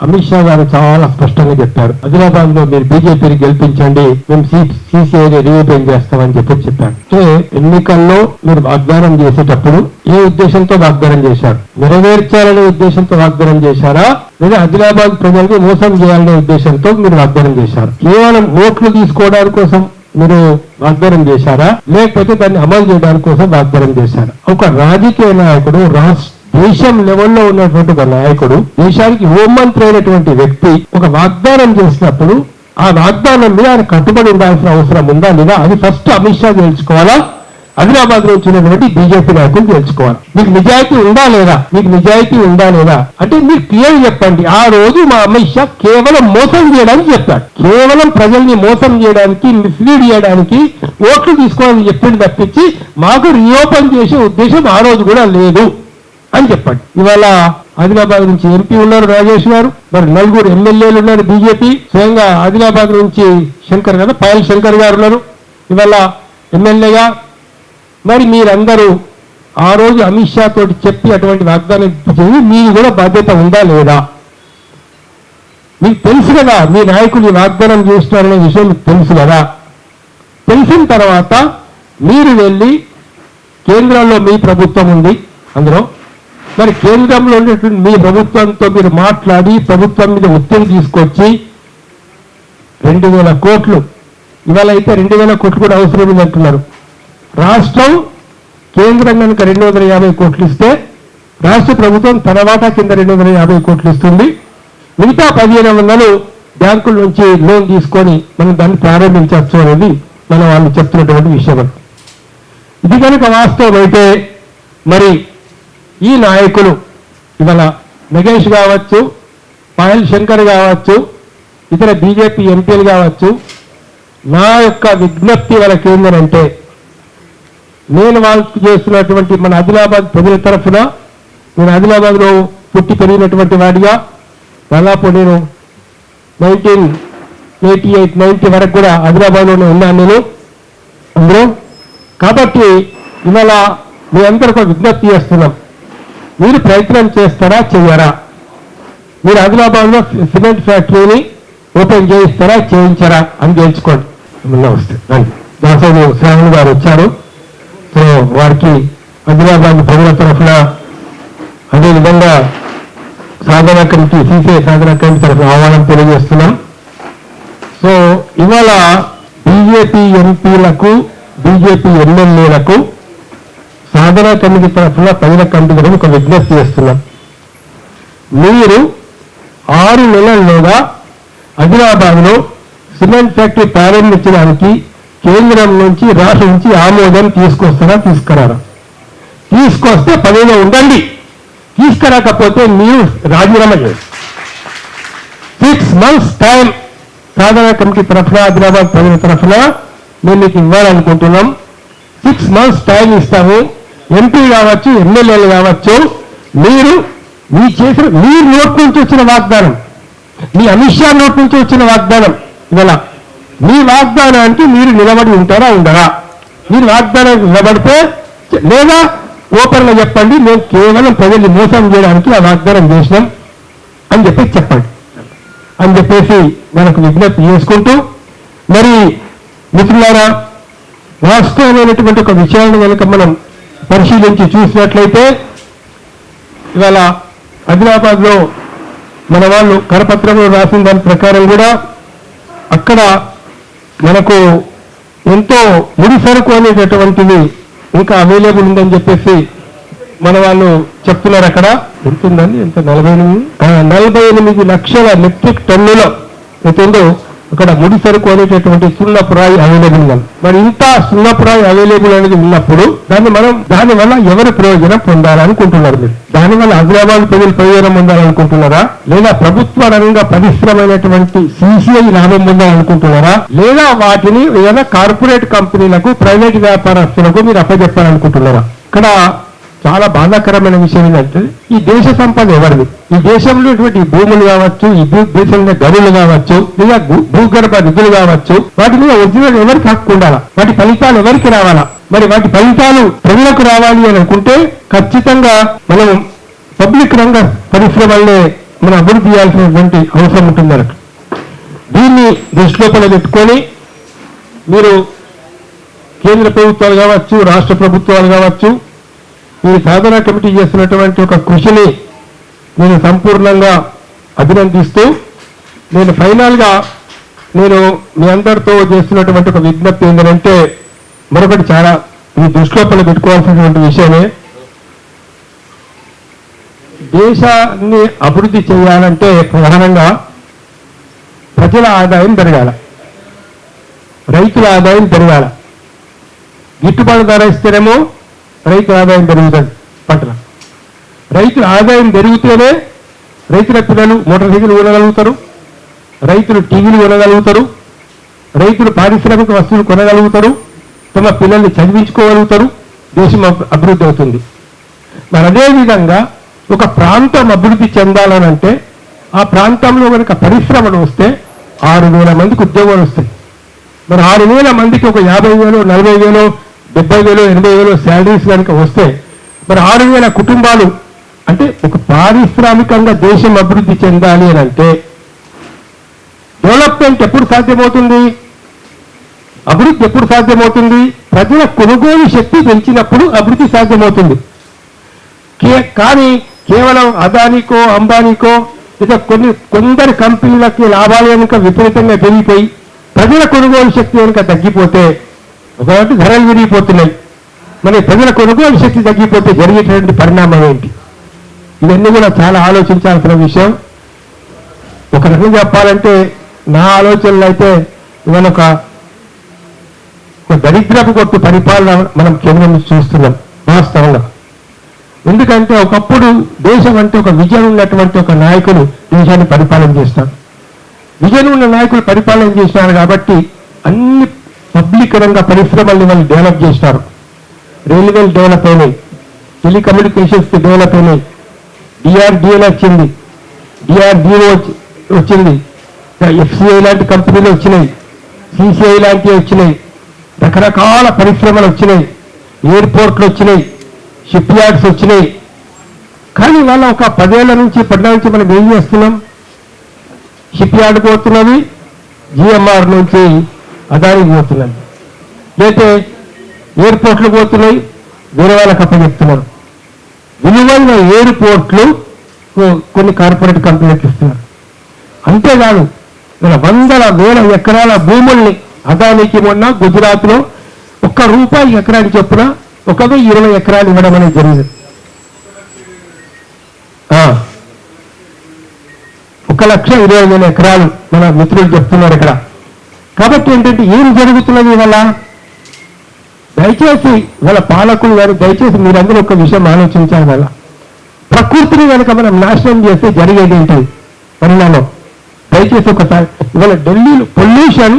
అమిత్ షా గారు చాలా స్పష్టంగా చెప్పారు, ఆదిలాబాద్ లో మీరు బీజేపీని గెలిపించండి, మేము సిసిఐని రీఓపెన్ చేస్తామని చెప్పారు. అంటే ఎన్నికల్లో మీరు వాగ్దానం చేసేటప్పుడు ఏ ఉద్దేశంతో వాగ్దానం చేశారు? నెరవేర్చాలనే ఉద్దేశంతో వాగ్దానం చేశారా, లేదా ఆదిలాబాద్ ప్రజలకు మోసం చేయాలనే ఉద్దేశంతో మీరు వాగ్దానం చేశారు? కేవలం ఓట్లు తీసుకోవడానికి కోసం మీరు వాగ్దానం చేశారా, లేకపోతే దాన్ని అమలు చేయడానికి కోసం వాగ్దానం చేశారా? ఒక రాజకీయ నాయకుడు, దేశం లెవెల్లో ఉన్నటువంటి ఒక నాయకుడు, దేశానికి హోంమంత్రి అయినటువంటి వ్యక్తి ఒక వాగ్దానం చేసినప్పుడు ఆ వాగ్దానం మీద ఆయన కట్టుబడి ఉండాల్సిన అవసరం ఉందా లేదా? అది ఫస్ట్ అమిత్ షా తెలుసుకోవాలా, ఆదిలాబాద్ లో వచ్చినటువంటి బీజేపీ నాయకులు తెలుసుకోవాలి. మీకు నిజాయితీ ఉందా లేదా? మీకు నిజాయితీ ఉందా లేదా అంటే మీరు క్లియర్ చెప్పండి. ఆ రోజు మా అమిత్ షా కేవలం మోసం చేయడానికి చెప్పాడు, కేవలం ప్రజల్ని మోసం చేయడానికి, మిస్లీడ్ చేయడానికి, ఓట్లు తీసుకోవాలని చెప్పింది తప్పించి మాకు రీఓపెన్ చేసే ఉద్దేశం ఆ రోజు కూడా లేదు అని చెప్పండి. ఇవాళ ఆదిలాబాద్ నుంచి ఎంపీ ఉన్నారు రాజేష్ గారు, మరి 4 ఎమ్మెల్యేలు ఉన్నారు బీజేపీ, స్వయంగా ఆదిలాబాద్ నుంచి శంకర్ కదా, పాయల్ శంకర్ గారు ఉన్నారు ఇవాళ ఎమ్మెల్యేగా. మరి మీరందరూ ఆ రోజు అమిత్ షా తోటి చెప్పి అటువంటి వాగ్దానం చేసి మీరు కూడా బాధ్యత ఉందా లేదా? మీకు తెలుసు కదా మీ నాయకులు వాగ్దానం చేస్తున్నారనే విషయం మీకు తెలుసు కదా. తెలిసిన తర్వాత మీరు వెళ్ళి కేంద్రంలో మీ ప్రభుత్వం ఉంది, అందులో మరి కేంద్రంలో ఉన్నటువంటి మీ ప్రభుత్వంతో మీరు మాట్లాడి ప్రభుత్వం మీద ఒత్తిడి తీసుకొచ్చి 2000 కోట్లు, ఇవాళ అయితే 2000 కోట్లు కూడా అవసరం ఉందంటున్నారు. రాష్ట్రం కేంద్రం కనుక 250 కోట్లు ఇస్తే రాష్ట్ర ప్రభుత్వం తన వాటా కింద 250 కోట్లు ఇస్తుంది. మిగతా 1500 బ్యాంకుల నుంచి లోన్ తీసుకొని మనం దాన్ని ప్రారంభించవచ్చు అనేది మన వాళ్ళు చెప్తున్నటువంటి విషయం. ఇది కనుక వాస్తవం అయితే మరి ఈ నాయకులు ఇవాళ నగేష్ కావచ్చు, పాయల్ శంకర్ కావచ్చు, ఇతర బీజేపీ ఎంపీలు కావచ్చు, నా యొక్క విజ్ఞప్తి వాళ్ళకి ఏంటంటే, నేను వాళ్ళకి చేస్తున్నటువంటి మన ఆదిలాబాద్ ప్రజల తరఫున, నేను ఆదిలాబాద్లో పుట్టి పెరిగినటువంటి వాడిగా దాదాపు నేను 1988-90 వరకు కూడా ఆదిలాబాద్లోనే ఉన్నాను నేను అందరూ. కాబట్టి ఇవాళ మీ అందరికీ విజ్ఞప్తి చేస్తున్నాం, మీరు ప్రయత్నం చేస్తారా చెయ్యరా? మీరు ఆదిలాబాద్లో సిమెంట్ ఫ్యాక్టరీని ఓపెన్ చేయిస్తారా చేయించరా అని తెలుసుకోండి. వస్తే దాసోడు శ్రావణ్ గారు వచ్చారు, సో వారికి ఆదిలాబాద్ ప్రజల తరఫున అదేవిధంగా సాధన కమిటీ, సిసిఐ సాధన కమిటీ తరఫున ఆహ్వానం తెలియజేస్తున్నాం. సో ఇవాళ బీజేపీ ఎంపీలకు, బీజేపీ ఎమ్మెల్యేలకు సాధన కమిటీ తరఫున ప్రజల కమిటీ తరఫున ఒక విజ్ఞప్తి చేస్తున్నాం. మీరు 6 నెలల్లోగా ఆదిలాబాద్లో సిమెంట్ ఫ్యాక్టరీ ప్రారంభించడానికి కేంద్రం నుంచి, రాష్ట్రం నుంచి ఆమోదం తీసుకొస్తారా తీసుకురారా? తీసుకొస్తే పనిలో ఉండండి, తీసుకురాకపోతే మీరు రాజీనామా చేయండి. 6 months టైం సాధన కమిటీ తరఫున, ఆదిలాబాద్ ప్రజల తరఫున మేము మీకు ఇవ్వాలనుకుంటున్నాం. 6 months టైం ఇస్తాము. ఎంపీ కావచ్చు, ఎమ్మెల్యేలు కావచ్చు, మీరు మీ నోట్ నుంచి వచ్చిన వాగ్దానం, మీ అమిత్ షా నోట్ నుంచి వచ్చిన వాగ్దానం, ఇవాళ మీ వాగ్దానానికి మీరు నిలబడి ఉంటారా ఉండరా? మీరు వాగ్దానానికి నిలబడితే, లేదా ఓపెన్గా చెప్పండి, మేము కేవలం ప్రజల్ని మోసం చేయడానికి ఆ వాగ్దానం చేసినాం అని చెప్పండి అని చెప్పేసి మనకు విజ్ఞప్తి చేసుకుంటూ, మరి మిత్రులారా, వాస్తవమైనటువంటి ఒక విషయాన్ని కనుక మనం పరిశీలించి చూసినట్లయితే ఇవాళ ఆదిలాబాద్లో మన వాళ్ళు కరపత్రంలో రాసిన దాని ప్రకారం కూడా అక్కడ మనకు ఎంతో ముడి సరుకు అనేటటువంటిది ఇంకా అవైలబుల్ ఉందని చెప్పేసి మన వాళ్ళు చెప్తున్నారు. అక్కడ ఎంత ఉందండి, ఎంత 48 లక్షల మెట్రిక్ టన్నుల ఎంతో అక్కడ ముడి సరుకు అనేటటువంటి సున్నపురాయి అవైలబుల్ గా. మరి ఇంత సున్నపురాయి అవైలబుల్ అనేది ఉన్నప్పుడు దానివల్ల ఎవరు ప్రయోజనం పొందాలనుకుంటున్నారు? మీరు దానివల్ల ఆదిలాబాద్ ప్రజలు ప్రయోజనం పొందాలనుకుంటున్నారా, లేదా ప్రభుత్వ రంగ పరిశ్రమైనటువంటి సిసిఐ లాభం పొందాలనుకుంటున్నారా, లేదా వాటిని ఏదైనా కార్పొరేట్ కంపెనీలకు, ప్రైవేట్ వ్యాపారస్తులకు మీరు అప్పచెప్పాలనుకుంటున్నారా? ఇక్కడ చాలా బాధాకరమైన విషయం ఏంటంటే, ఈ దేశ సంపద ఎవరిది? ఈ దేశంలో భూములు కావచ్చు, ఈ దేశంలో గనులు కావచ్చు, లేదా భూగర్భ నిధులు కావచ్చు, వాటి మీద ఒరిజినల్ ఎవరికి హక్కు ఉండాలా? వాటి ఫలితాలు ఎవరికి రావాలా? మరి వాటి ఫలితాలు ప్రజలకు రావాలి అని అనుకుంటే ఖచ్చితంగా మనం పబ్లిక్ రంగ పరిశ్రమల్ని మనం అభివృద్ధి చేయాల్సినటువంటి అవసరం ఉంటుంది మనకు. దీన్ని దృష్టిలో పెట్టుకొని మీరు కేంద్ర ప్రభుత్వాలు కావచ్చు, రాష్ట్ర ప్రభుత్వాలు కావచ్చు, ఈ సాధన కమిటీ చేస్తున్నటువంటి ఒక కృషిని నేను సంపూర్ణంగా అభినందిస్తూ, నేను ఫైనల్గా మీ అందరితో చేస్తున్నటువంటి ఒక విజ్ఞప్తి ఏంటంటే, మరొకటి చాలా ఈ దృష్టిలో పెట్టుకోవాల్సినటువంటి విషయమే, దేశాన్ని అభివృద్ధి చేయాలంటే ప్రధానంగా ప్రజల ఆదాయం పెరగాల, రైతుల ఆదాయం పెరగాల. గిట్టుబాటు ధర ఇస్తేనేమో రైతుల ఆదాయం పెరుగుతుంది పంటల. రైతుల ఆదాయం పెరిగితేనే రైతుల పిల్లలు మోటార్ సైకిల్ కొనగలుగుతారు, రైతులు టీవీలు కొనగలుగుతారు, రైతులు పారిశ్రామిక వస్తువులు కొనగలుగుతారు, తమ పిల్లల్ని చదివించుకోగలుగుతారు, దేశం అభివృద్ధి అవుతుంది. మరి అదేవిధంగా ఒక ప్రాంతం అభివృద్ధి చెందాలనంటే ఆ ప్రాంతంలో కనుక పరిశ్రమలు వస్తే 6,000 మందికి ఉద్యోగాలు వస్తాయి. మరి 6,000 మందికి ఒక 50,000, 40,000, 70,000, 80,000 శాలరీస్ కనుక వస్తే మరి 6,000 కుటుంబాలు అంటే ఒక పారిశ్రామికంగా దేశం అభివృద్ధి చెందాలి అని అంటే డెవలప్మెంట్ ఎప్పుడు సాధ్యమవుతుంది? అభివృద్ధి ఎప్పుడు సాధ్యమవుతుంది? ప్రజల కొనుగోలు శక్తి పెంచినప్పుడు అభివృద్ధి సాధ్యమవుతుంది. కానీ కేవలం అదానికో అంబానీకో ఇక కొందరి కంపెనీలకి లాభాలు కనుక విపరీతంగా పెరిగిపోయి ప్రజల కొనుగోలు శక్తి కనుక తగ్గిపోతే ఒకటి ధరలు విరిగిపోతున్నాయి. మరి ప్రజల కొనుగోలు శక్తి తగ్గిపోతే జరిగేటువంటి పరిణామం ఏంటి? ఇవన్నీ కూడా చాలా ఆలోచించాల్సిన విషయం. ఒక రకంగా చెప్పాలంటే నా ఆలోచనలు అయితే ఇవాళ ఒక దరిద్రపు కొట్టు పరిపాలన మనం కేంద్రం నుంచి చూస్తున్నాం వాస్తవంగా. ఎందుకంటే ఒకప్పుడు దేశం అంటే ఒక విజన్ ఉన్నటువంటి ఒక నాయకులు దేశాన్ని పరిపాలన చేస్తారు. విజన్ ఉన్న నాయకులు పరిపాలన చేసినారు కాబట్టి అన్ని పబ్లిక్ రంగ పరిశ్రమల్ని వాళ్ళు డెవలప్ చేసినారు. రైల్వేలు డెవలప్ అయినాయి, టెలికమ్యూనికేషన్స్ డెవలప్ అయినాయి, డిఆర్డిఎల్ వచ్చింది, డిఆర్డిఓ వచ్చింది, ఎఫ్సిఐ లాంటి కంపెనీలు వచ్చినాయి, సిసిఐ లాంటివి వచ్చినాయి, రకరకాల పరిశ్రమలు వచ్చినాయి, ఎయిర్పోర్ట్లు వచ్చినాయి, షిప్ యార్డ్స్ వచ్చినాయి. కానీ వాళ్ళ ఒక 10 ఏళ్ల నుంచి 14 నుంచి మనం ఏం చేస్తున్నాం? షిప్ యార్డ్ పోతున్నది, జిఎంఆర్ నుంచి అదానికి పోతున్నది, లేకపోతే ఎయిర్పోర్ట్లు పోతున్నాయి, వేరే వాళ్ళకి అప్పచెప్తున్నారు. విలువైన ఎయిర్పోర్ట్లు కొన్ని కార్పొరేట్ కంపెనీలకు ఇస్తున్నారు. అంతేకాదు ఇలా 100,000 ఎకరాల భూముల్ని అదానికి మొన్న గుజరాత్లో ₹1 ఎకరానికి చొప్పున 120 ఎకరాలు ఇవ్వడం అనేది జరిగింది. 1,20,000 ఎకరాలు మన మిత్రులు చెప్తున్నారు ఇక్కడ. కాబట్టి ఏంటంటే ఏం జరుగుతున్నది ఇవాళ? దయచేసి వాళ్ళ పాలకులు గారు దయచేసి మీరందరూ ఒక విషయం ఆలోచించాలి. వాళ్ళ ప్రకృతిని కనుక మనం నాశనం చేస్తే జరిగేది ఏంటి పరిణామం? దయచేసి ఒకసారి ఇవాళ ఢిల్లీలో పొల్యూషన్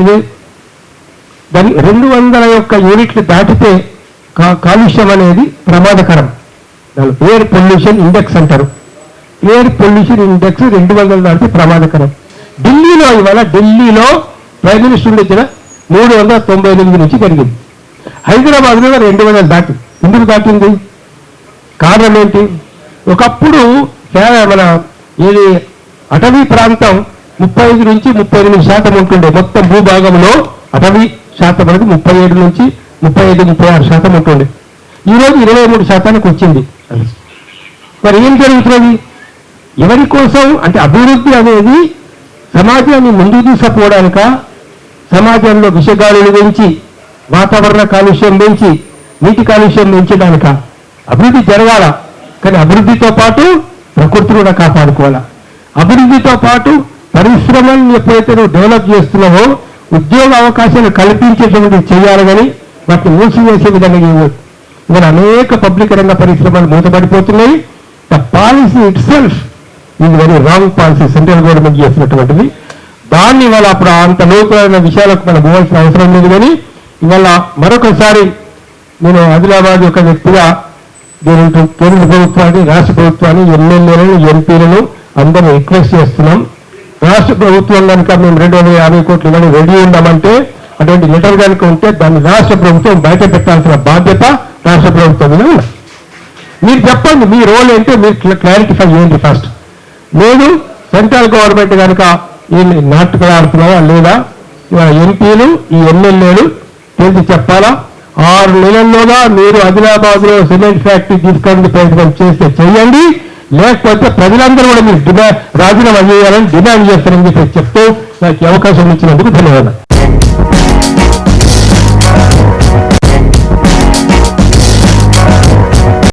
ఇది 201 యూనిట్లు దాటితే కాలుష్యం అనేది ప్రమాదకరం. ఎయిర్ పొల్యూషన్ ఇండెక్స్ అంటారు. ఎయిర్ పొల్యూషన్ ఇండెక్స్ 200 దాటితే ప్రమాదకరం. ఢిల్లీలో ప్రైమ్ మినిస్టర్ దగ్గర 398 నుంచి పెరిగింది. హైదరాబాద్లో 200 దాటి. ఎందుకు దాటింది? కారణం ఏంటి? ఒకప్పుడు మన ఇది అటవీ ప్రాంతం 35 నుంచి 38% ఉంటుండే. మొత్తం భూభాగంలో అటవీ శాతం అనేది 37 నుంచి 35-36% ఉంటుండే. ఈరోజు 23% వచ్చింది. మరి ఏం జరుగుతున్నది? ఎవరి కోసం అంటే అభివృద్ధి అనేది సమాజాన్ని ముందుకు తీసుకుపోవడానిక, సమాజంలో విషగాలులు పెంచి వాతావరణ కాలుష్యం పెంచి నీటి కాలుష్యం పెంచడానిక? అభివృద్ధి జరగాల, కానీ అభివృద్ధితో పాటు ప్రకృతిని కూడా కాపాడుకోవాలా. అభివృద్ధితో పాటు పరిశ్రమలను ఎప్పుడైతే నువ్వు డెవలప్ చేస్తున్నావో ఉద్యోగ అవకాశాలు కల్పించేటువంటి చేయాలి, కానీ వాటిని మూసివేసే విధంగా ఇవ్వదు. ఇవాళ అనేక పబ్లిక్ రంగ పరిశ్రమలు మూతపడిపోతున్నాయి. ద పాలసీ ఇట్ సెల్ఫ్ ఇది very wrong policy central government చేసినటువంటిది. దాన్ని ఇవాళ అప్పుడు అంత లోతైన విషయాలకు మనం పోవాల్సిన అవసరం లేదు. కానీ ఇవాళ మరొకసారి నేను ఆదిలాబాద్ యొక్క వ్యక్తిగా దీని కేంద్ర ప్రభుత్వాన్ని, రాష్ట్ర ప్రభుత్వాన్ని, ఎమ్మెల్యేలను, ఎంపీలను అందరూ రిక్వెస్ట్ చేస్తున్నాం. రాష్ట్ర ప్రభుత్వం కనుక మేము 250 కోట్లు ఇవ్వడం రెడీ ఉందామంటే అటువంటి లెటర్ కనుక ఉంటే దాన్ని రాష్ట్ర ప్రభుత్వం బయట పెట్టాల్సిన బాధ్యత రాష్ట్ర ప్రభుత్వం మీద ఉంది. మీరు చెప్పండి, మీ రోల్ ఏంటో మీరు క్లారిఫై చేయండి ఫస్ట్. లేదు సెంట్రల్ గవర్నమెంట్ కనుక ఈ నాటకాలు ఆడుతున్నారా లేదా ఎంపీలు ఈ ఎమ్మెల్యేలు తెలిసి చెప్పాలా. 6 నెలల్లోగా మీరు ఆదిలాబాద్ లో సిమెంట్ ఫ్యాక్టరీ తీసుకొని ప్రయత్నం చేస్తే చేయండి, లేకపోతే ప్రజలందరూ కూడా మీరు రాజీనామా చేయాలని డిమాండ్ చేస్తారని చెప్పి చెప్తూ నాకు అవకాశం ఇచ్చినందుకు ధన్యవాదాలు.